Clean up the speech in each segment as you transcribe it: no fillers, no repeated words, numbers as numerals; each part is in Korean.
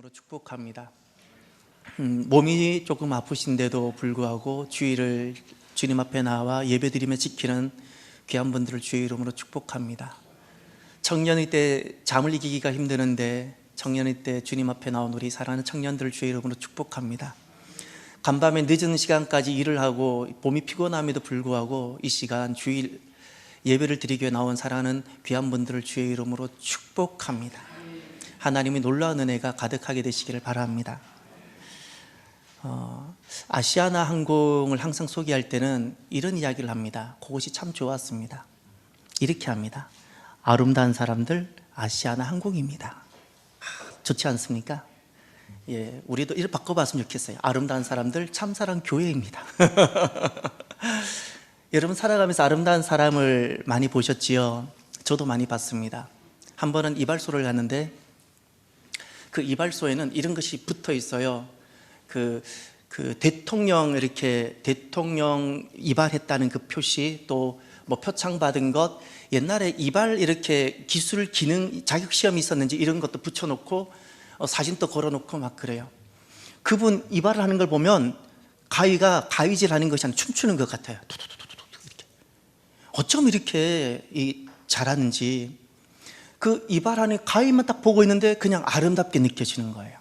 이름으로 축복합니다. 몸이 조금 아프신데도 불구하고 주일을 주님 앞에 나와 예배드리며 지키는 귀한 분들을 주의 이름으로 축복합니다. 청년의 때 잠을 이기기가 힘드는데 청년의 때 주님 앞에 나온 우리 사랑하는 청년들을 주의 이름으로 축복합니다. 간밤에 늦은 시간까지 일을 하고 몸이 피곤함에도 불구하고 이 시간 주일 예배를 드리기 위해 나온 사랑하는 귀한 분들을 주의 이름으로 축복합니다. 하나님의 놀라운 은혜가 가득하게 되시기를 바랍니다. 아시아나 항공을 항상 소개할 때는 이런 이야기를 합니다. 그것이 참 좋았습니다. 이렇게 합니다. 아름다운 사람들 아시아나 항공입니다. 좋지 않습니까? 예, 우리도 이렇게 바꿔봤으면 좋겠어요. 아름다운 사람들 참사랑 교회입니다. 여러분 살아가면서 아름다운 사람을 많이 보셨지요? 저도 많이 봤습니다. 한 번은 이발소를 갔는데 그 이발소에는 이런 것이 붙어 있어요. 그 대통령 이렇게 대통령 이발했다는 그 표시, 또 뭐 표창 받은 것, 옛날에 이발 이렇게 기술 기능 자격 시험이 있었는지 이런 것도 붙여놓고 사진도 걸어놓고 막 그래요. 그분 이발을 하는 걸 보면 가위가 가위질 하는 것이 아니라 춤추는 것 같아요. 이렇게. 어쩜 이렇게 잘하는지. 그 이발하는 가위만 딱 보고 있는데 그냥 아름답게 느껴지는 거예요.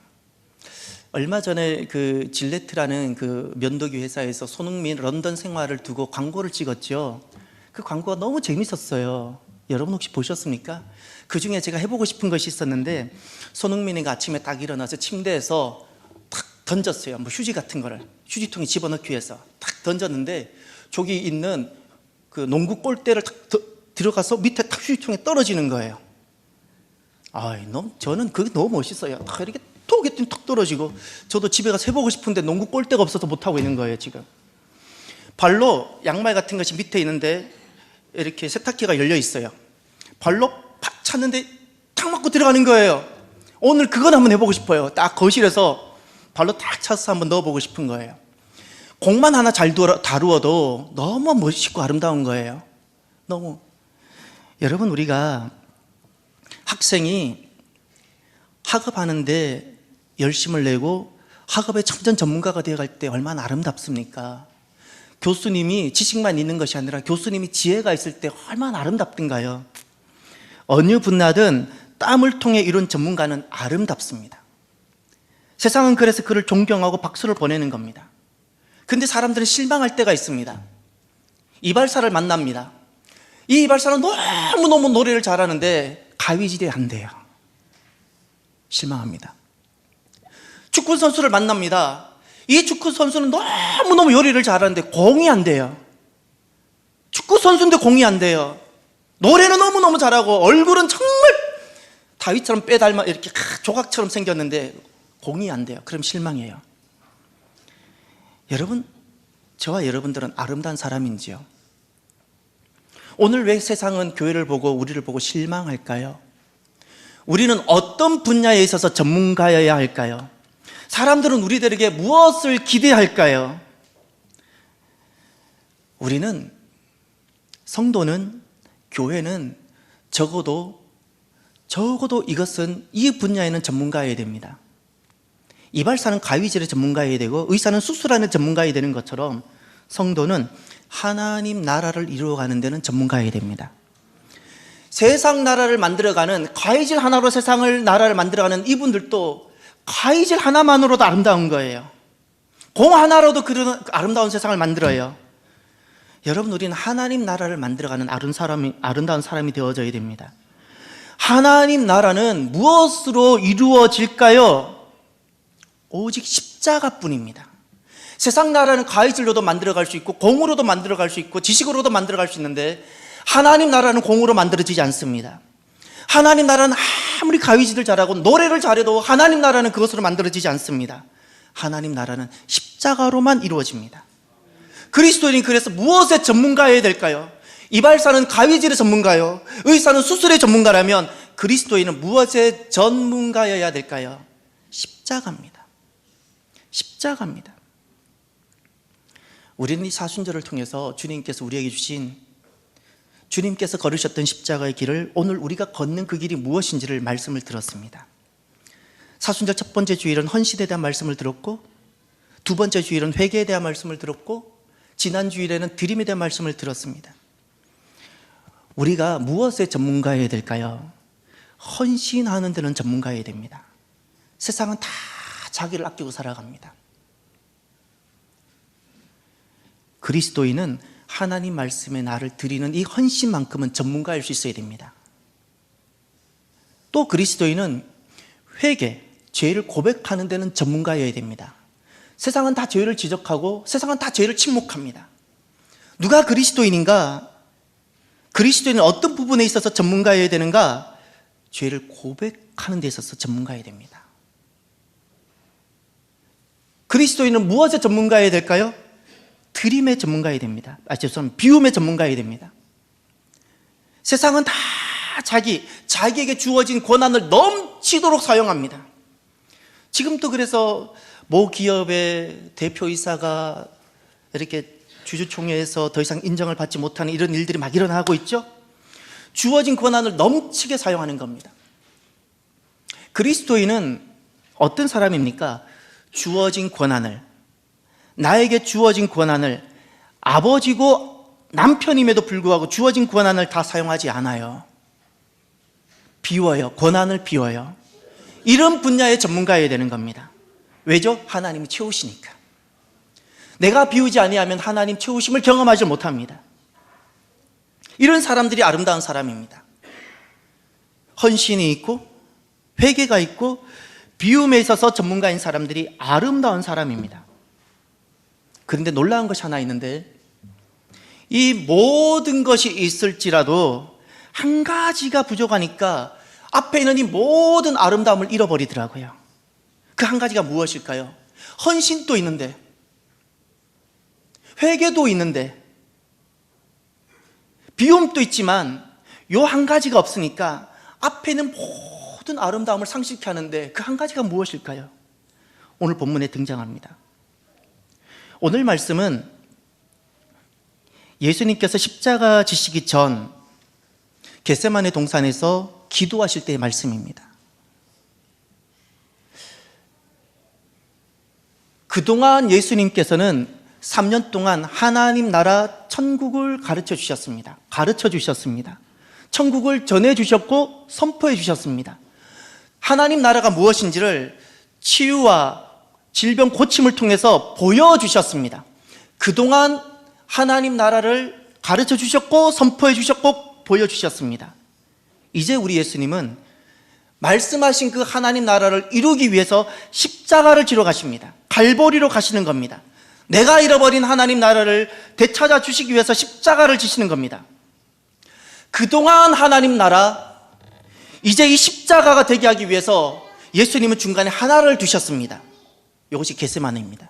얼마 전에 그 질레트라는 그 면도기 회사에서 손흥민 런던 생활을 두고 광고를 찍었죠. 그 광고가 너무 재밌었어요. 여러분 혹시 보셨습니까? 그 중에 제가 해보고 싶은 것이 있었는데, 손흥민이 아침에 딱 일어나서 침대에서 탁 던졌어요. 뭐 휴지 같은 거를 휴지통에 집어넣기 위해서 탁 던졌는데, 저기 있는 그 농구 골대를 탁 들어가서 밑에 탁 휴지통에 떨어지는 거예요. 저는 그게 너무 멋있어요. 딱 이렇게 톡 했더니 톡 떨어지고, 저도 집에 가서 해보고 싶은데 농구 골대가 없어서 못하고 있는 거예요. 지금 발로 양말 같은 것이 밑에 있는데 이렇게 세탁기가 열려 있어요. 발로 팍 찼는데 탁 맞고 들어가는 거예요. 오늘 그건 한번 해보고 싶어요. 딱 거실에서 발로 탁 차서 한번 넣어보고 싶은 거예요. 공만 하나 잘 다루어도 너무 멋있고 아름다운 거예요. 너무. 여러분, 우리가 학생이 학업하는데 열심을 내고 학업의 첨단 전문가가 되어갈 때 얼마나 아름답습니까? 교수님이 지식만 있는 것이 아니라 교수님이 지혜가 있을 때 얼마나 아름답던가요? 어느 분야든 땀을 통해 이룬 전문가는 아름답습니다. 세상은 그래서 그를 존경하고 박수를 보내는 겁니다. 근데 사람들은 실망할 때가 있습니다. 이발사를 만납니다. 이 이발사는 너무너무 노래를 잘하는데 가위질이 안 돼요. 실망합니다. 축구 선수를 만납니다. 이 축구 선수는 너무너무 요리를 잘하는데 공이 안 돼요. 축구 선수인데 공이 안 돼요. 노래는 너무너무 잘하고 얼굴은 정말 다윗처럼 빼닮아 이렇게 조각처럼 생겼는데 공이 안 돼요. 그럼 실망해요. 여러분, 저와 여러분들은 아름다운 사람인지요? 오늘 왜 세상은 교회를 보고 우리를 보고 실망할까요? 우리는 어떤 분야에 있어서 전문가여야 할까요? 사람들은 우리들에게 무엇을 기대할까요? 우리는, 성도는, 교회는 적어도 이것은 이 분야에는 전문가여야 됩니다. 이발사는 가위질의 전문가여야 되고 의사는 수술하는 전문가여야 되는 것처럼 성도는 하나님 나라를 이루어가는 데는 전문가여야 됩니다. 세상 나라를 만들어가는, 가위질 하나로 세상을 나라를 만들어가는 이분들도 가위질 하나만으로도 아름다운 거예요. 공 하나로도 그런 아름다운 세상을 만들어요. 여러분, 우리는 하나님 나라를 만들어가는 아름다운 사람이 되어져야 됩니다. 하나님 나라는 무엇으로 이루어질까요? 오직 십자가뿐입니다. 세상 나라는 가위질로도 만들어갈 수 있고 공으로도 만들어갈 수 있고 지식으로도 만들어갈 수 있는데, 하나님 나라는 공으로 만들어지지 않습니다. 하나님 나라는 아무리 가위질을 잘하고 노래를 잘해도 하나님 나라는 그것으로 만들어지지 않습니다. 하나님 나라는 십자가로만 이루어집니다. 그리스도인이 그래서 무엇의 전문가여야 될까요? 이발사는 가위질의 전문가요, 의사는 수술의 전문가라면 그리스도인은 무엇의 전문가여야 될까요? 십자가입니다. 십자가입니다. 우리는 이 사순절을 통해서 주님께서 우리에게 주신, 주님께서 걸으셨던 십자가의 길을, 오늘 우리가 걷는 그 길이 무엇인지를 말씀을 들었습니다. 사순절 첫 번째 주일은 헌신에 대한 말씀을 들었고, 두 번째 주일은 회개에 대한 말씀을 들었고, 지난 주일에는 드림에 대한 말씀을 들었습니다. 우리가 무엇의 전문가여야 될까요? 헌신하는 데는 전문가여야 됩니다. 세상은 다 자기를 아끼고 살아갑니다. 그리스도인은 하나님 말씀에 나를 드리는 이 헌신만큼은 전문가일 수 있어야 됩니다. 또 그리스도인은 회개, 죄를 고백하는 데는 전문가여야 됩니다. 세상은 다 죄를 지적하고 세상은 다 죄를 침묵합니다. 누가 그리스도인인가? 그리스도인은 어떤 부분에 있어서 전문가여야 되는가? 죄를 고백하는 데 있어서 전문가여야 됩니다. 그리스도인은 무엇의 전문가여야 될까요? 드림의 전문가여야 됩니다. 죄송합니다. 비움의 전문가여야 됩니다. 세상은 다 자기에게 주어진 권한을 넘치도록 사용합니다. 지금도 그래서 모 기업의 대표이사가 이렇게 주주총회에서 더 이상 인정을 받지 못하는 이런 일들이 막 일어나고 있죠. 주어진 권한을 넘치게 사용하는 겁니다. 그리스도인은 어떤 사람입니까? 주어진 권한을, 나에게 주어진 권한을, 아버지고 남편임에도 불구하고 주어진 권한을 다 사용하지 않아요. 비워요. 권한을 비워요. 이런 분야의 전문가여야 되는 겁니다. 왜죠? 하나님이 채우시니까. 내가 비우지 아니하면 하나님 채우심을 경험하지 못합니다. 이런 사람들이 아름다운 사람입니다. 헌신이 있고 회개가 있고 비움에 있어서 전문가인 사람들이 아름다운 사람입니다. 그런데 놀라운 것이 하나 있는데, 이 모든 것이 있을지라도 한 가지가 부족하니까 앞에 있는 이 모든 아름다움을 잃어버리더라고요. 그 한 가지가 무엇일까요? 헌신도 있는데, 회개도 있는데, 비움도 있지만 요 한 가지가 없으니까 앞에 있는 모든 아름다움을 상실케 하는데 그 한 가지가 무엇일까요? 오늘 본문에 등장합니다. 오늘 말씀은 예수님께서 십자가 지시기 전 겟세마네 동산에서 기도하실 때의 말씀입니다. 그동안 예수님께서는 3년 동안 하나님 나라 천국을 가르쳐 주셨습니다. 천국을 전해 주셨고 선포해 주셨습니다. 하나님 나라가 무엇인지를 치유와 질병 고침을 통해서 보여주셨습니다. 그동안 하나님 나라를 가르쳐 주셨고 선포해 주셨고 보여주셨습니다. 이제 우리 예수님은 말씀하신 그 하나님 나라를 이루기 위해서 십자가를 지러 가십니다. 갈보리로 가시는 겁니다. 내가 잃어버린 하나님 나라를 되찾아 주시기 위해서 십자가를 지시는 겁니다. 그동안 하나님 나라, 이제 이 십자가가 되게 하기 위해서 예수님은 중간에 하나를 두셨습니다. 이것이 겟세마네입니다.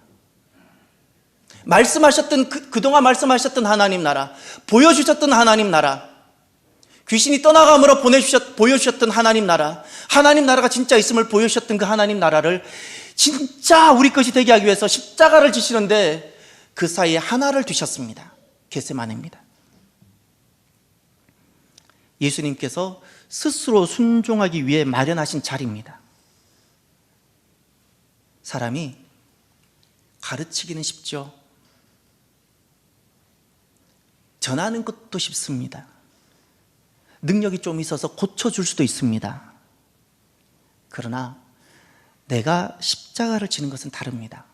그동안 말씀하셨던 하나님 나라, 보여주셨던 하나님 나라, 귀신이 떠나감으로 보여주셨던 하나님 나라가 진짜 있음을 보여주셨던 그 하나님 나라를 진짜 우리 것이 되게 하기 위해서 십자가를 지시는데 그 사이에 하나를 두셨습니다. 겟세마네입니다. 예수님께서 스스로 순종하기 위해 마련하신 자리입니다. 사람이 가르치기는 쉽죠. 전하는 것도 쉽습니다. 능력이 좀 있어서 고쳐줄 수도 있습니다. 그러나 내가 십자가를 지는 것은 다릅니다.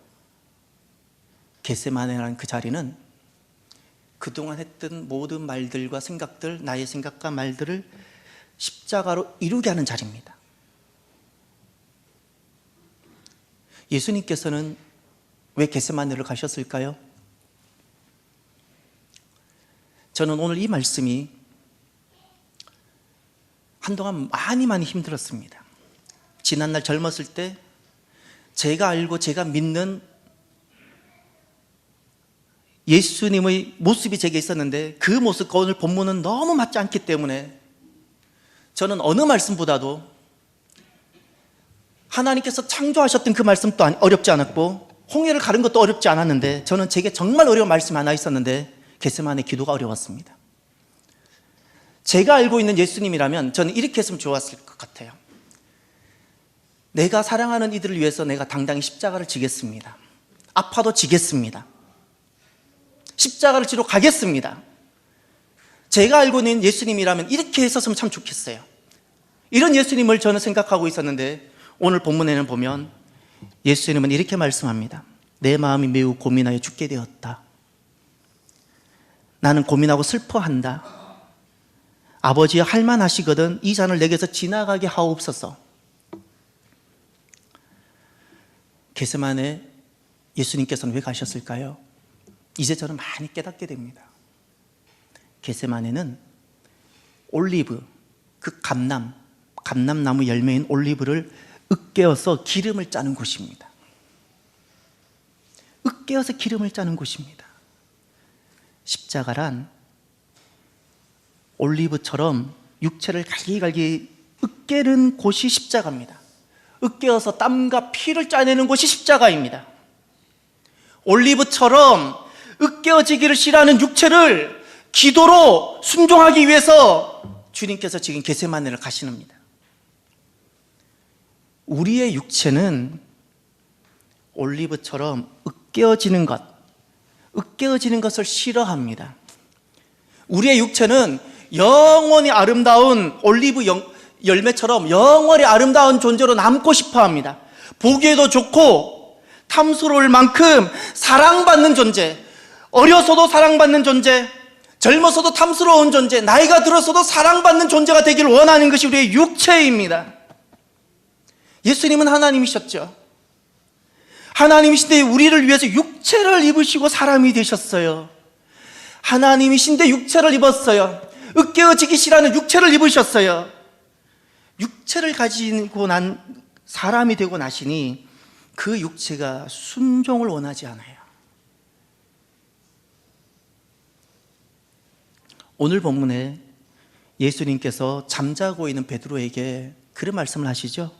겟세마네라는 그 자리는 그동안 했던 모든 말들과 생각들, 나의 생각과 말들을 십자가로 이루게 하는 자리입니다. 예수님께서는 왜 겟세마네를 가셨을까요? 저는 오늘 이 말씀이 한동안 많이 힘들었습니다. 지난날 젊었을 때 제가 알고 제가 믿는 예수님의 모습이 제게 있었는데 그 모습과 오늘 본문은 너무 맞지 않기 때문에 저는 어느 말씀보다도 하나님께서 창조하셨던 그 말씀도 어렵지 않았고 홍해를 가른 것도 어렵지 않았는데 저는 제게 정말 어려운 말씀 하나 있었는데 겟세마네 기도가 어려웠습니다. 제가 알고 있는 예수님이라면 저는 이렇게 했으면 좋았을 것 같아요. 내가 사랑하는 이들을 위해서 내가 당당히 십자가를 지겠습니다. 아파도 지겠습니다. 십자가를 지러 가겠습니다. 제가 알고 있는 예수님이라면 이렇게 했었으면 참 좋겠어요. 이런 예수님을 저는 생각하고 있었는데 오늘 본문에는 보면 예수님은 이렇게 말씀합니다. 내 마음이 매우 고민하여 죽게 되었다. 나는 고민하고 슬퍼한다. 아버지여 할만하시거든 이 잔을 내게서 지나가게 하옵소서. 겟세마네 예수님께서는 왜 가셨을까요? 이제 저는 많이 깨닫게 됩니다. 겟세마네는 올리브, 그 감람나무 열매인 올리브를 으깨어서 기름을 짜는 곳입니다. 으깨어서 기름을 짜는 곳입니다. 십자가란 올리브처럼 육체를 갈기갈기 으깨는 곳이 십자가입니다. 으깨어서 땀과 피를 짜내는 곳이 십자가입니다. 올리브처럼 으깨어지기를 싫어하는 육체를 기도로 순종하기 위해서 주님께서 지금 겟세마네를 가시는니다. 우리의 육체는 올리브처럼 으깨어지는 것을 싫어합니다. 우리의 육체는 영원히 아름다운 올리브 열매처럼 영원히 아름다운 존재로 남고 싶어 합니다. 보기에도 좋고 탐스러울 만큼 사랑받는 존재, 어려서도 사랑받는 존재, 젊어서도 탐스러운 존재, 나이가 들어서도 사랑받는 존재가 되기를 원하는 것이 우리의 육체입니다. 예수님은 하나님이셨죠. 하나님이신데 우리를 위해서 육체를 입으시고 사람이 되셨어요. 하나님이신데 육체를 입었어요. 으깨어지기 싫어하는 육체를 입으셨어요. 육체를 가지고 난 사람이 되고 나시니 그 육체가 순종을 원하지 않아요. 오늘 본문에 예수님께서 잠자고 있는 베드로에게 그런 말씀을 하시죠.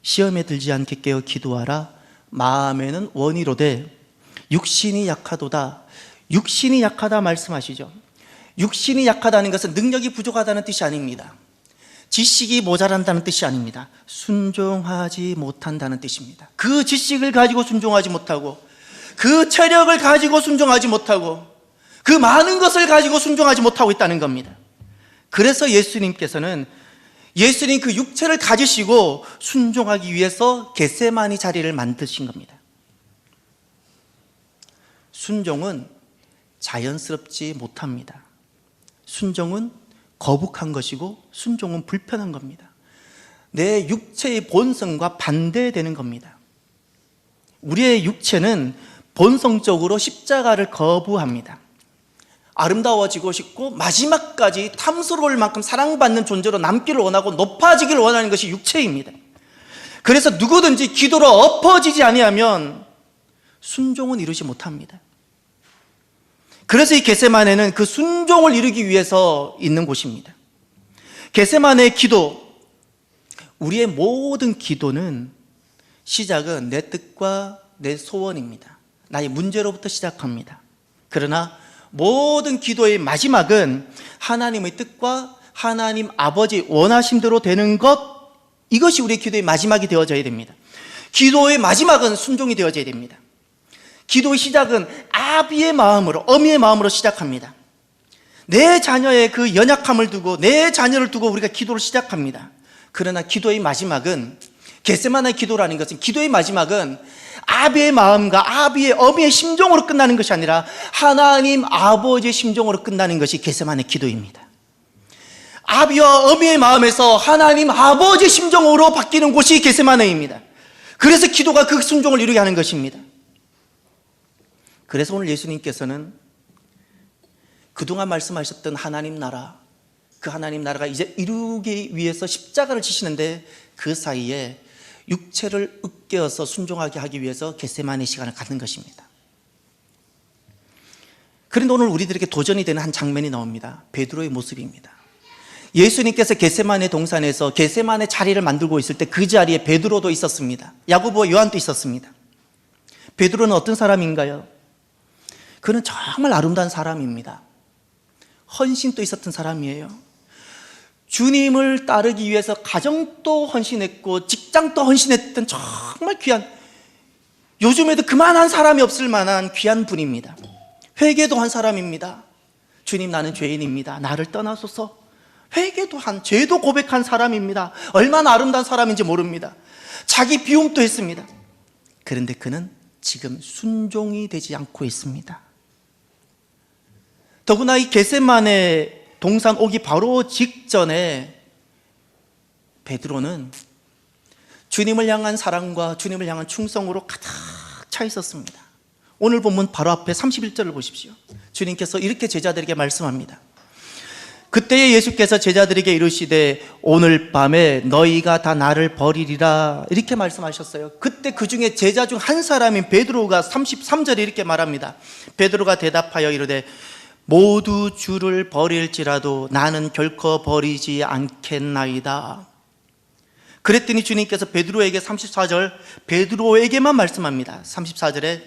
시험에 들지 않게 깨어 기도하라. 마음에는 원이로되 육신이 약하도다. 육신이 약하다 말씀하시죠. 육신이 약하다는 것은 능력이 부족하다는 뜻이 아닙니다. 지식이 모자란다는 뜻이 아닙니다. 순종하지 못한다는 뜻입니다. 그 지식을 가지고 순종하지 못하고, 그 체력을 가지고 순종하지 못하고, 그 많은 것을 가지고 순종하지 못하고 있다는 겁니다. 그래서 예수님께서는 예수님 그 육체를 가지시고 순종하기 위해서 겟세마니 자리를 만드신 겁니다. 순종은 자연스럽지 못합니다. 순종은 거북한 것이고 순종은 불편한 겁니다. 내 육체의 본성과 반대되는 겁니다. 우리의 육체는 본성적으로 십자가를 거부합니다. 아름다워지고 싶고 마지막까지 탐스러울 만큼 사랑받는 존재로 남기를 원하고 높아지기를 원하는 것이 육체입니다. 그래서 누구든지 기도로 엎어지지 아니하면 순종은 이루지 못합니다. 그래서 이 겟세마네는 그 순종을 이루기 위해서 있는 곳입니다. 겟세마네의 기도, 우리의 모든 기도는 시작은 내 뜻과 내 소원입니다. 나의 문제로부터 시작합니다. 그러나 모든 기도의 마지막은 하나님의 뜻과 하나님 아버지 원하심대로 되는 것, 이것이 우리의 기도의 마지막이 되어져야 됩니다. 기도의 마지막은 순종이 되어져야 됩니다. 기도의 시작은 아비의 마음으로, 어미의 마음으로 시작합니다. 내 자녀의 그 연약함을 두고, 내 자녀를 두고 우리가 기도를 시작합니다. 그러나 기도의 마지막은, 겟세마네 기도라는 것은, 기도의 마지막은 아비의 마음과 아비의 어미의 심정으로 끝나는 것이 아니라 하나님 아버지의 심정으로 끝나는 것이 겟세마네 기도입니다. 아비와 어미의 마음에서 하나님 아버지의 심정으로 바뀌는 곳이 겟세마네입니다. 그래서 기도가 그 순종을 이루게 하는 것입니다. 그래서 오늘 예수님께서는 그동안 말씀하셨던 하나님 나라, 그 하나님 나라가 이제 이루기 위해서 십자가를 지시는데 그 사이에 육체를 으깨어서 순종하게 하기 위해서 겟세마네 시간을 갖는 것입니다. 그런데 오늘 우리들에게 도전이 되는 한 장면이 나옵니다. 베드로의 모습입니다. 예수님께서 겟세마네 동산에서 겟세마네 자리를 만들고 있을 때 그 자리에 베드로도 있었습니다. 야고보와 요한도 있었습니다. 베드로는 어떤 사람인가요? 그는 정말 아름다운 사람입니다. 헌신도 있었던 사람이에요. 주님을 따르기 위해서 가정도 헌신했고 직장도 헌신했던 정말 귀한, 요즘에도 그만한 사람이 없을 만한 귀한 분입니다. 회개도 한 사람입니다. 주님, 나는 죄인입니다. 나를 떠나소서. 회개도 한, 죄도 고백한 사람입니다. 얼마나 아름다운 사람인지 모릅니다. 자기 비움도 했습니다. 그런데 그는 지금 순종이 되지 않고 있습니다. 더구나 이 겟세마네 동산 오기 바로 직전에 베드로는 주님을 향한 사랑과 주님을 향한 충성으로 가득 차 있었습니다. 오늘 본문 바로 앞에 31절을 보십시오. 주님께서 이렇게 제자들에게 말씀합니다. 그때에 예수께서 제자들에게 이르시되 오늘 밤에 너희가 다 나를 버리리라, 이렇게 말씀하셨어요. 그때 그 중에 제자 중 한 사람인 베드로가 33절에 이렇게 말합니다. 베드로가 대답하여 이르되 모두 주를 버릴지라도 나는 결코 버리지 않겠나이다. 그랬더니 주님께서 베드로에게 34절 베드로에게만 말씀합니다. 34절에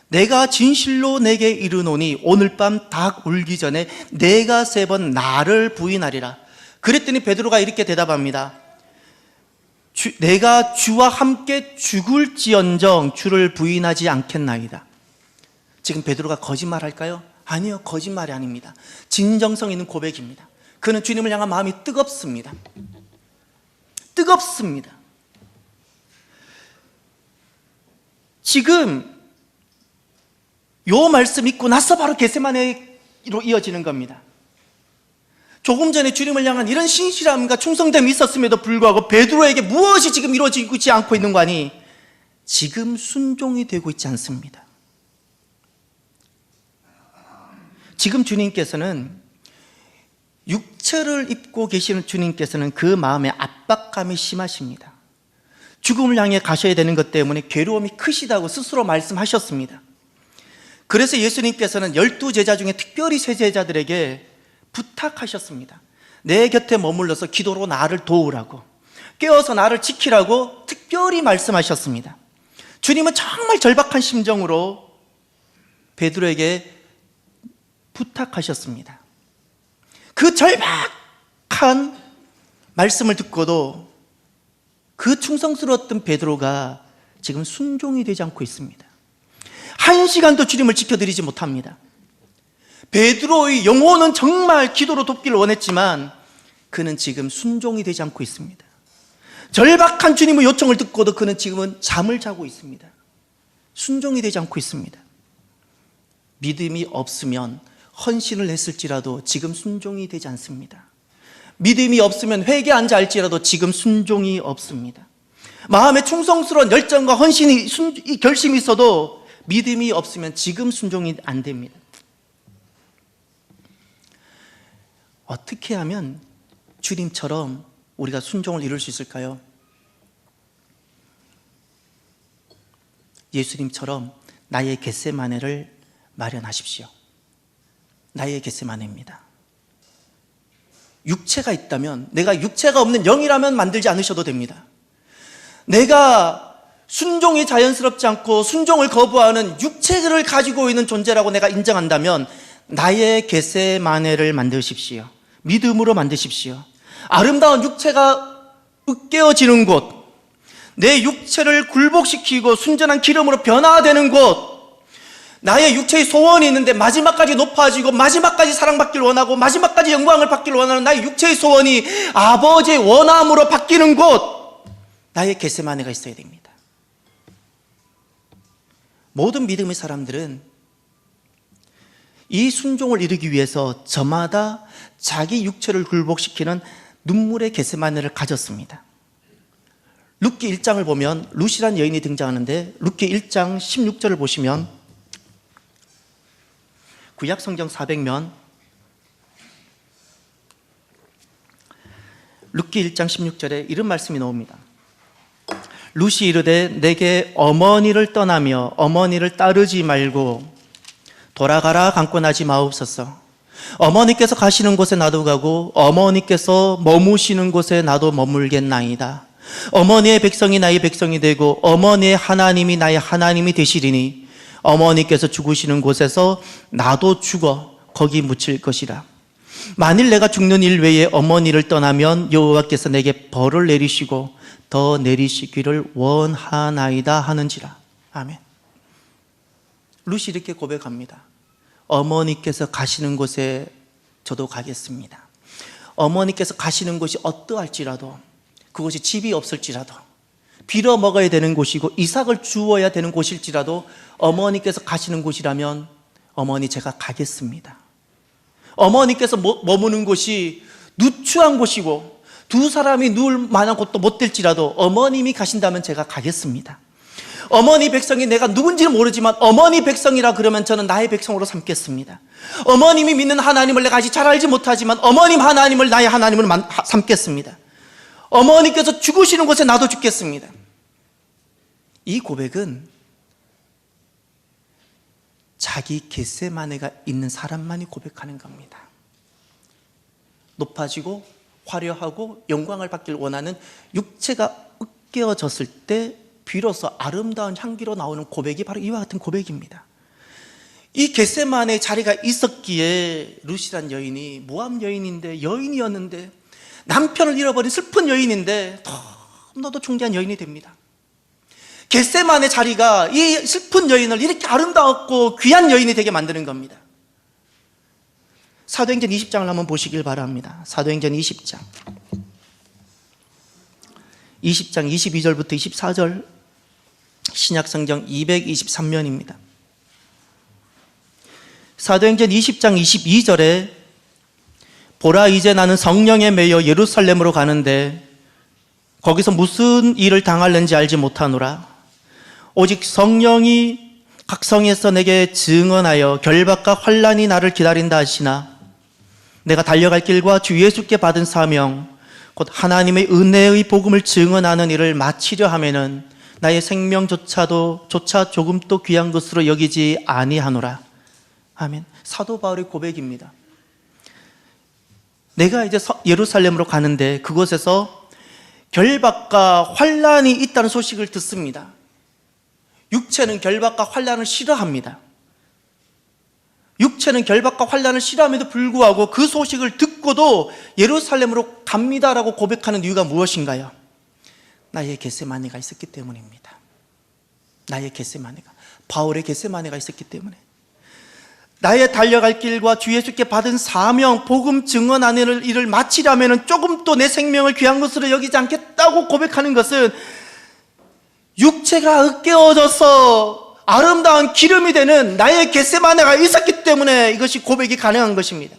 내가 진실로 내게 이르노니 오늘 밤 닭 울기 전에 내가 3번 나를 부인하리라. 그랬더니 베드로가 이렇게 대답합니다. 내가 주와 함께 죽을지언정 주를 부인하지 않겠나이다. 지금 베드로가 거짓말할까요? 아니요, 거짓말이 아닙니다. 진정성 있는 고백입니다. 그는 주님을 향한 마음이 뜨겁습니다. 뜨겁습니다. 지금 요 말씀 읽고 나서 바로 겟세마네로 이어지는 겁니다. 조금 전에 주님을 향한 이런 신실함과 충성됨이 있었음에도 불구하고 베드로에게 무엇이 지금 이루어지고 있지 않고 있는 거 아니? 지금 순종이 되고 있지 않습니다. 지금 주님께서는, 육체를 입고 계시는 주님께서는 그 마음에 압박감이 심하십니다. 죽음을 향해 가셔야 되는 것 때문에 괴로움이 크시다고 스스로 말씀하셨습니다. 그래서 예수님께서는 12제자 중에 특별히 3제자들에게 부탁하셨습니다. 내 곁에 머물러서 기도로 나를 도우라고, 깨어서 나를 지키라고 특별히 말씀하셨습니다. 주님은 정말 절박한 심정으로 베드로에게 부탁하셨습니다. 그 절박한 말씀을 듣고도 그 충성스러웠던 베드로가 지금 순종이 되지 않고 있습니다. 1시간도 주님을 지켜드리지 못합니다. 베드로의 영혼은 정말 기도로 돕기를 원했지만 그는 지금 순종이 되지 않고 있습니다. 절박한 주님의 요청을 듣고도 그는 지금은 잠을 자고 있습니다. 순종이 되지 않고 있습니다. 믿음이 없으면 헌신을 했을지라도 지금 순종이 되지 않습니다. 믿음이 없으면 회개한지 알지라도 지금 순종이 없습니다. 마음에 충성스러운 열정과 헌신이, 결심이 있어도 믿음이 없으면 지금 순종이 안 됩니다. 어떻게 하면 주님처럼 우리가 순종을 이룰 수 있을까요? 예수님처럼 나의 겟세마네를 마련하십시오. 나의 겟세마네입니다. 육체가 있다면, 내가 육체가 없는 영이라면 만들지 않으셔도 됩니다. 내가 순종이 자연스럽지 않고 순종을 거부하는 육체를 가지고 있는 존재라고 내가 인정한다면 나의 겟세마네를 만드십시오. 믿음으로 만드십시오. 아름다운 육체가 으깨어지는 곳, 내 육체를 굴복시키고 순전한 기름으로 변화되는 곳, 나의 육체의 소원이 있는데 마지막까지 높아지고 마지막까지 사랑받기를 원하고 마지막까지 영광을 받기를 원하는 나의 육체의 소원이 아버지의 원함으로 바뀌는 곳, 나의 겟세마네가 있어야 됩니다. 모든 믿음의 사람들은 이 순종을 이루기 위해서 저마다 자기 육체를 굴복시키는 눈물의 겟세마네를 가졌습니다. 룻기 1장을 보면 룻이라는 여인이 등장하는데 룻기 1장 16절을 보시면 구약 성경 400면 룻기 1장 16절에 이런 말씀이 나옵니다. 룻이 이르되 내게 어머니를 떠나며 어머니를 따르지 말고 돌아가라 강권하지 마옵소서. 어머니께서 가시는 곳에 나도 가고 어머니께서 머무시는 곳에 나도 머물겠나이다. 어머니의 백성이 나의 백성이 되고 어머니의 하나님이 나의 하나님이 되시리니 어머니께서 죽으시는 곳에서 나도 죽어 거기 묻힐 것이라. 만일 내가 죽는 일 외에 어머니를 떠나면 여호와께서 내게 벌을 내리시고 더 내리시기를 원하나이다 하는지라. 아멘. 룻이 이렇게 고백합니다. 어머니께서 가시는 곳에 저도 가겠습니다. 어머니께서 가시는 곳이 어떠할지라도, 그곳이 집이 없을지라도, 빌어 먹어야 되는 곳이고 이삭을 주어야 되는 곳일지라도 어머니께서 가시는 곳이라면 어머니 제가 가겠습니다. 어머니께서 머무는 곳이 누추한 곳이고 두 사람이 누울 만한 곳도 못 될지라도 어머님이 가신다면 제가 가겠습니다. 어머니 백성이 내가 누군지는 모르지만 어머니 백성이라 그러면 저는 나의 백성으로 삼겠습니다. 어머님이 믿는 하나님을 내가 아직 잘 알지 못하지만 어머님 하나님을 나의 하나님으로 삼겠습니다. 어머니께서 죽으시는 곳에 나도 죽겠습니다. 이 고백은 자기 겟세마네가 있는 사람만이 고백하는 겁니다. 높아지고 화려하고 영광을 받길 원하는 육체가 으깨어졌을 때 비로소 아름다운 향기로 나오는 고백이 바로 이와 같은 고백입니다. 이 겟세마네 자리가 있었기에 룻이란 여인이 모압 여인이었는데 남편을 잃어버린 슬픈 여인인데 너무나도 중대한 여인이 됩니다. 겟세마네 자리가 이 슬픈 여인을 이렇게 아름다웠고 귀한 여인이 되게 만드는 겁니다. 사도행전 20장을 한번 보시길 바랍니다. 사도행전 20장 22절부터 24절, 신약성경 223면입니다. 사도행전 20장 22절에 보라 이제 나는 성령에 매여 예루살렘으로 가는데 거기서 무슨 일을 당할는지 알지 못하노라. 오직 성령이 각 성에서 내게 증언하여 결박과 환난이 나를 기다린다 하시나 내가 달려갈 길과 주 예수께 받은 사명 곧 하나님의 은혜의 복음을 증언하는 일을 마치려 하면은 나의 생명조차 조금도 귀한 것으로 여기지 아니하노라. 아멘. 사도 바울의 고백입니다. 내가 이제 예루살렘으로 가는데 그곳에서 결박과 환난이 있다는 소식을 듣습니다. 육체는 결박과 환난을 싫어합니다. 육체는 결박과 환난을 싫어함에도 불구하고 그 소식을 듣고도 예루살렘으로 갑니다라고 고백하는 이유가 무엇인가요? 나의 겟세마네가 있었기 때문입니다. 나의 겟세마네가, 바울의 겟세마네가 있었기 때문에. 나의 달려갈 길과 주 예수께 받은 사명, 복음 증언하는 일을 마치려면 조금 또 내 생명을 귀한 것으로 여기지 않겠다고 고백하는 것은 육체가 으깨어져서 아름다운 기름이 되는 나의 겟세마네가 있었기 때문에 이것이 고백이 가능한 것입니다.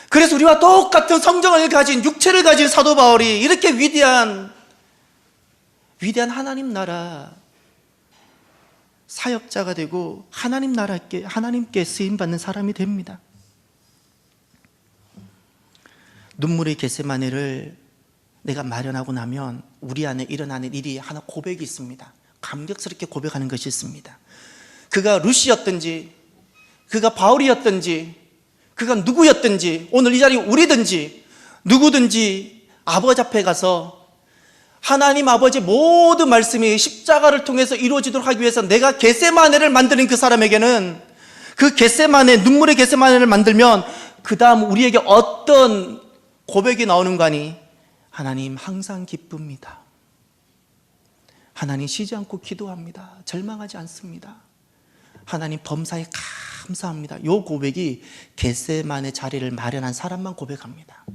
그래서 우리와 똑같은 성정을 가진, 육체를 가진 사도 바울이 이렇게 위대한 하나님 나라 사역자가 되고 하나님께 쓰임받는 사람이 됩니다. 눈물의 겟세마네를 내가 마련하고 나면 우리 안에 일어나는 일이 하나 고백이 있습니다. 감격스럽게 고백하는 것이 있습니다. 그가 룻이었든지 그가 바울이었든지 그가 누구였든지 오늘 이 자리에 우리든지 누구든지 아버지 앞에 가서 하나님 아버지의 모든 말씀이 십자가를 통해서 이루어지도록 하기 위해서 내가 겟세마네를 만드는 그 사람에게는 그 겟세마네, 눈물의 겟세마네를 만들면 그 다음 우리에게 어떤 고백이 나오는가 하니 하나님 항상 기쁩니다. 하나님 쉬지 않고 기도합니다. 절망하지 않습니다. 하나님 범사에 감사합니다. 이 고백이 겟세마네 자리를 마련한 사람만 고백합니다.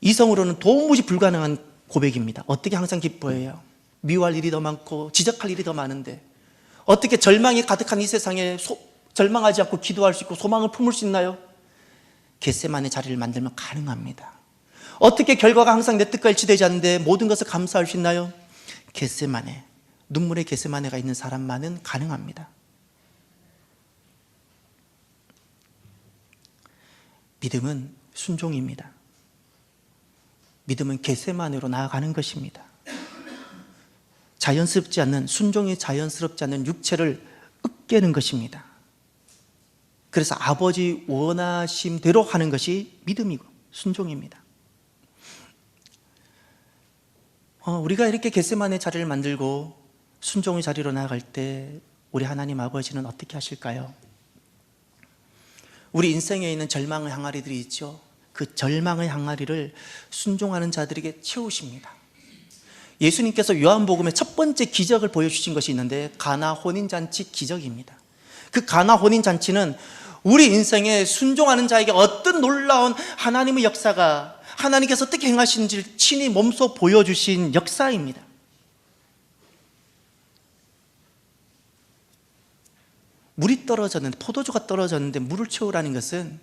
이성으로는 도무지 불가능한 고백입니다. 어떻게 항상 기뻐해요? 미워할 일이 더 많고 지적할 일이 더 많은데 어떻게 절망이 가득한 이 세상에 절망하지 않고 기도할 수 있고 소망을 품을 수 있나요? 겟세마네 자리를 만들면 가능합니다. 어떻게 결과가 항상 내 뜻과 일치되지 않는데 모든 것을 감사할 수 있나요? 겟세마네, 눈물의 겟세마네가 있는 사람만은 가능합니다. 믿음은 순종입니다. 믿음은 겟세마네로 나아가는 것입니다. 자연스럽지 않는, 순종이 자연스럽지 않는 육체를 으깨는 것입니다. 그래서 아버지 원하심대로 하는 것이 믿음이고 순종입니다. 우리가 이렇게 겟세마네 자리를 만들고 순종의 자리로 나아갈 때 우리 하나님 아버지는 어떻게 하실까요? 우리 인생에 있는 절망의 항아리들이 있죠. 그 절망의 항아리를 순종하는 자들에게 채우십니다. 예수님께서 요한복음의 첫 번째 기적을 보여주신 것이 있는데 가나 혼인잔치 기적입니다. 그 가나 혼인잔치는 우리 인생에 순종하는 자에게 어떤 놀라운 하나님의 역사가, 하나님께서 어떻게 행하신지를 친히 몸소 보여주신 역사입니다. 물이 떨어졌는데, 포도주가 떨어졌는데 물을 채우라는 것은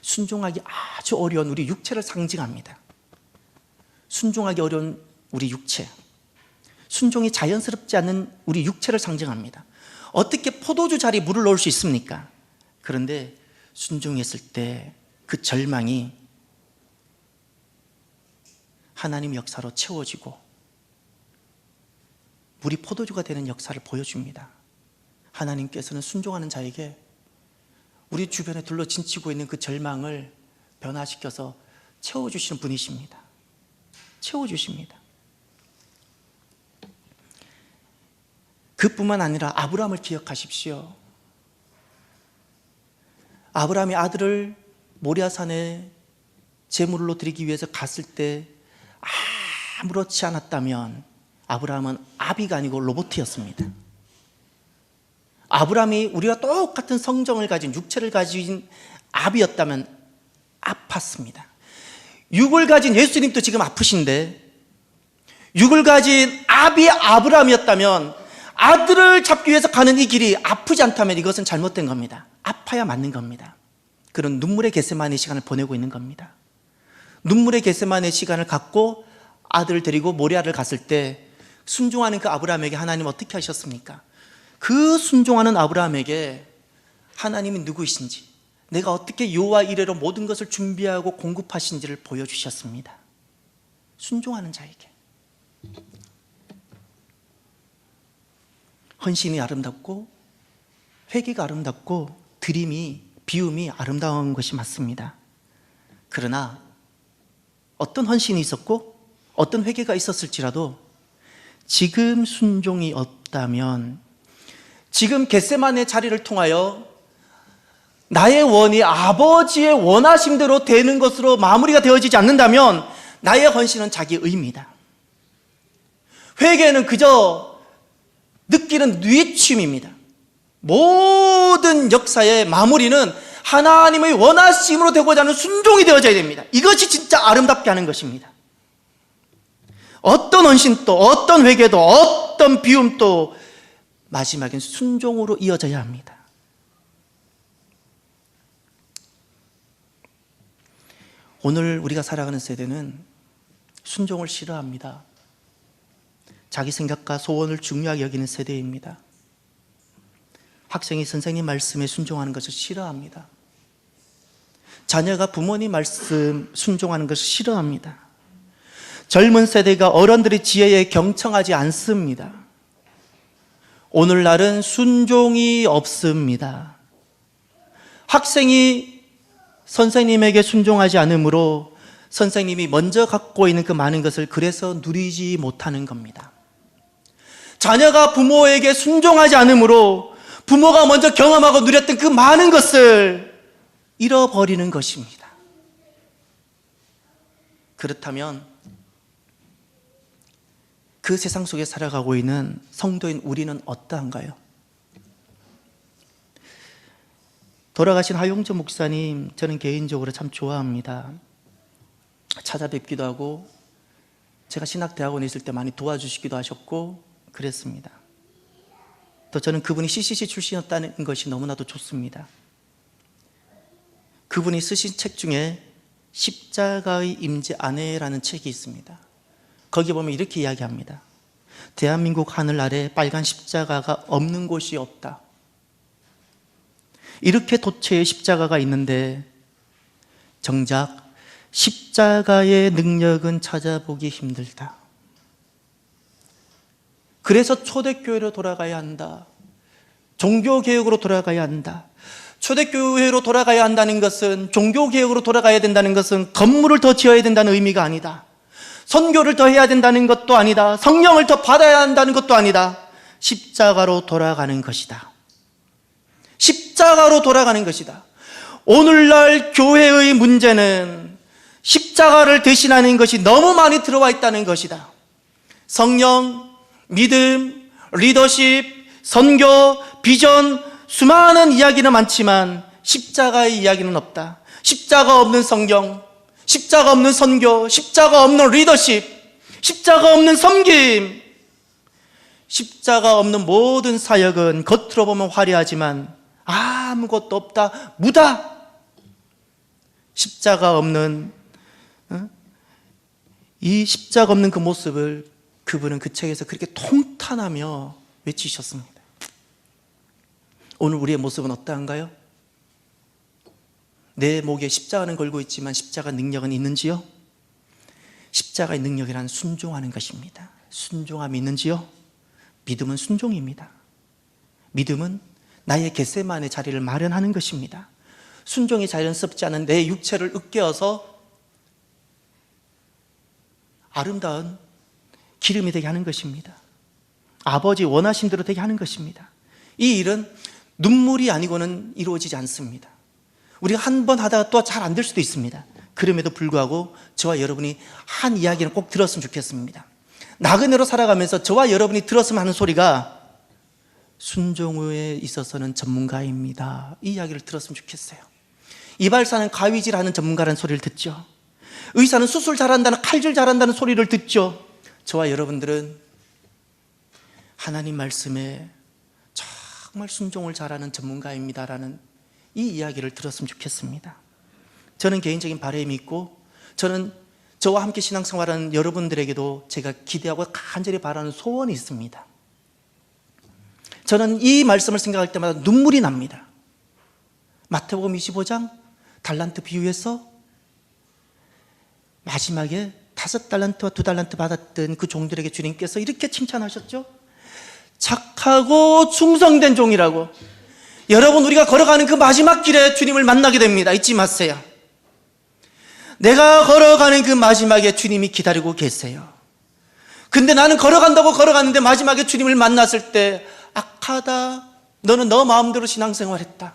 순종하기 아주 어려운 우리 육체를 상징합니다. 순종하기 어려운 우리 육체, 순종이 자연스럽지 않은 우리 육체를 상징합니다. 어떻게 포도주 자리에 물을 넣을 수 있습니까? 그런데 순종했을 때 그 절망이 하나님 역사로 채워지고 물이 포도주가 되는 역사를 보여줍니다. 하나님께서는 순종하는 자에게 우리 주변에 둘러 진치고 있는 그 절망을 변화시켜서 채워주시는 분이십니다. 채워주십니다. 그뿐만 아니라 아브라함을 기억하십시오. 아브라함이 아들을 모리아산에 제물로 드리기 위해서 갔을 때 아무렇지 않았다면 아브라함은 아비가 아니고 로봇이었습니다. 아브라함이 우리와 똑같은 성정을 가진, 육체를 가진 아비였다면 아팠습니다. 육을 가진 예수님도 지금 아프신데, 육을 가진 아비의 아브라함이었다면 아들을 잡기 위해서 가는 이 길이 아프지 않다면 이것은 잘못된 겁니다. 아파야 맞는 겁니다. 그런 눈물의 겟세마네 시간을 보내고 있는 겁니다. 눈물의 겟세마네 시간을 갖고 아들을 데리고 모리아를 갔을 때 순종하는 그 아브라함에게 하나님 어떻게 하셨습니까? 그 순종하는 아브라함에게 하나님이 누구이신지, 내가 어떻게 요와 이래로 모든 것을 준비하고 공급하신지를 보여주셨습니다. 순종하는 자에게. 헌신이 아름답고 회개가 아름답고 드림이, 비움이 아름다운 것이 맞습니다. 그러나 어떤 헌신이 있었고 어떤 회개가 있었을지라도 지금 순종이 없다면, 지금 겟세마네 자리를 통하여 나의 원이 아버지의 원하심대로 되는 것으로 마무리가 되어지지 않는다면 나의 헌신은 자기 의입니다. 회개는 그저 느끼는 뉘침입니다. 모든 역사의 마무리는 하나님의 원하심으로 되고자 하는 순종이 되어져야 됩니다. 이것이 진짜 아름답게 하는 것입니다. 어떤 헌신도, 어떤 회개도, 어떤 비움도 마지막엔 순종으로 이어져야 합니다. 오늘 우리가 살아가는 세대는 순종을 싫어합니다. 자기 생각과 소원을 중요하게 여기는 세대입니다. 학생이 선생님 말씀에 순종하는 것을 싫어합니다. 자녀가 부모님 말씀 순종하는 것을 싫어합니다. 젊은 세대가 어른들의 지혜에 경청하지 않습니다. 오늘날은 순종이 없습니다. 학생이 선생님에게 순종하지 않으므로 선생님이 먼저 갖고 있는 그 많은 것을 그래서 누리지 못하는 겁니다. 자녀가 부모에게 순종하지 않으므로 부모가 먼저 경험하고 누렸던 그 많은 것을 잃어버리는 것입니다. 그렇다면 그 세상 속에 살아가고 있는 성도인 우리는 어떠한가요? 돌아가신 하용조 목사님, 저는 개인적으로 참 좋아합니다. 찾아뵙기도 하고 제가 신학대학원에 있을 때 많이 도와주시기도 하셨고 그랬습니다. 또 저는 그분이 CCC 출신이었다는 것이 너무나도 좋습니다. 그분이 쓰신 책 중에 십자가의 임재 안에라는 책이 있습니다. 거기 보면 이렇게 이야기합니다. 대한민국 하늘 아래 빨간 십자가가 없는 곳이 없다. 이렇게 도처에 십자가가 있는데 정작 십자가의 능력은 찾아보기 힘들다. 그래서 초대교회로 돌아가야 한다. 종교개혁으로 돌아가야 한다. 초대교회로 돌아가야 한다는 것은, 종교개혁으로 돌아가야 된다는 것은 건물을 더 지어야 된다는 의미가 아니다. 선교를 더 해야 된다는 것도 아니다. 성령을 더 받아야 한다는 것도 아니다. 십자가로 돌아가는 것이다. 십자가로 돌아가는 것이다. 오늘날 교회의 문제는 십자가를 대신하는 것이 너무 많이 들어와 있다는 것이다. 성령, 믿음, 리더십, 선교, 비전, 수많은 이야기는 많지만 십자가의 이야기는 없다. 십자가 없는 성경, 십자가 없는 선교, 십자가 없는 리더십, 십자가 없는 섬김, 십자가 없는 모든 사역은 겉으로 보면 화려하지만 아무것도 없다, 무다. 십자가 없는 이 십자가 없는 그 모습을 그분은 그 책에서 그렇게 통탄하며 외치셨습니다. 오늘 우리의 모습은 어떠한가요? 내 목에 십자가는 걸고 있지만 십자가 능력은 있는지요? 십자가의 능력이란 순종하는 것입니다. 순종함이 있는지요? 믿음은 순종입니다. 믿음은 나의 겟세마네 자리를 마련하는 것입니다. 순종이 자연스럽지 않은 내 육체를 으깨어서 아름다운 기름이 되게 하는 것입니다. 아버지 원하신 대로 되게 하는 것입니다. 이 일은 눈물이 아니고는 이루어지지 않습니다. 우리가 한 번 하다가 또 잘 안 될 수도 있습니다. 그럼에도 불구하고 저와 여러분이 한 이야기는 꼭 들었으면 좋겠습니다. 나그네로 살아가면서 저와 여러분이 들었으면 하는 소리가 순종에 있어서는 전문가입니다. 이 이야기를 들었으면 좋겠어요. 이발사는 가위질하는 전문가라는 소리를 듣죠. 의사는 수술 잘한다는, 칼질 잘한다는 소리를 듣죠. 저와 여러분들은 하나님 말씀에 정말 순종을 잘하는 전문가입니다라는 이 이야기를 들었으면 좋겠습니다. 저는 개인적인 바람이 있고, 저는 저와 함께 신앙생활하는 여러분들에게도 제가 기대하고 간절히 바라는 소원이 있습니다. 저는 이 말씀을 생각할 때마다 눈물이 납니다. 마태복음 25장 달란트 비유에서 마지막에 5달란트와 2달란트 받았던 그 종들에게 주님께서 이렇게 칭찬하셨죠. 착하고 충성된 종이라고. 여러분, 우리가 걸어가는 그 마지막 길에 주님을 만나게 됩니다. 잊지 마세요. 내가 걸어가는 그 마지막에 주님이 기다리고 계세요. 근데 나는 걸어간다고 걸어갔는데 마지막에 주님을 만났을 때 악하다, 너는 너 마음대로 신앙생활했다,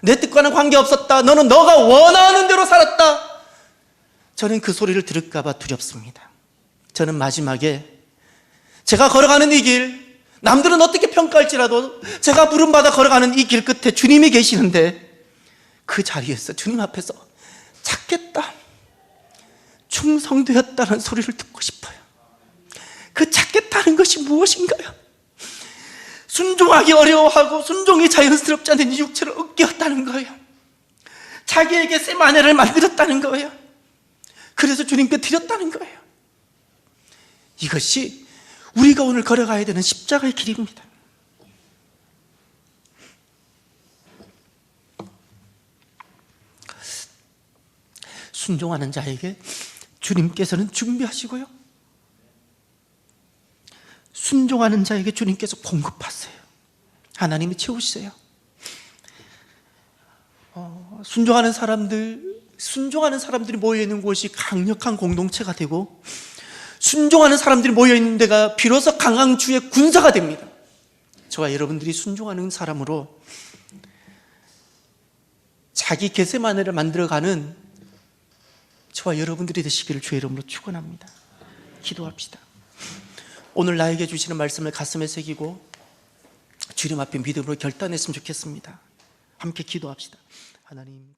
내 뜻과는 관계없었다, 너는 너가 원하는 대로 살았다. 저는 그 소리를 들을까 봐 두렵습니다. 저는 마지막에 제가 걸어가는 이 길, 남들은 어떻게 평가할지라도 제가 부름받아 걸어가는 이 길 끝에 주님이 계시는데 그 자리에서 주님 앞에서 찾겠다, 충성되었다는 소리를 듣고 싶어요. 그 찾겠다는 것이 무엇인가요? 순종하기 어려워하고 순종이 자연스럽지 않은 이 육체를 으깨었다는 거예요. 자기에게 세마네를 만들었다는 거예요. 그래서 주님께 드렸다는 거예요. 이것이 우리가 오늘 걸어가야 되는 십자가의 길입니다. 순종하는 자에게 주님께서는 준비하시고요, 순종하는 자에게 주님께서 공급하세요. 하나님이 채우시세요. 순종하는 사람들이 모여있는 곳이 강력한 공동체가 되고, 순종하는 사람들이 모여있는 데가 비로소 강한 주의 군사가 됩니다. 저와 여러분들이 순종하는 사람으로 자기 겟세마네를 만들어가는 저와 여러분들이 되시기를 주의 이름으로 축원합니다. 기도합시다. 오늘 나에게 주시는 말씀을 가슴에 새기고 주님 앞에 믿음으로 결단했으면 좋겠습니다. 함께 기도합시다. 하나님.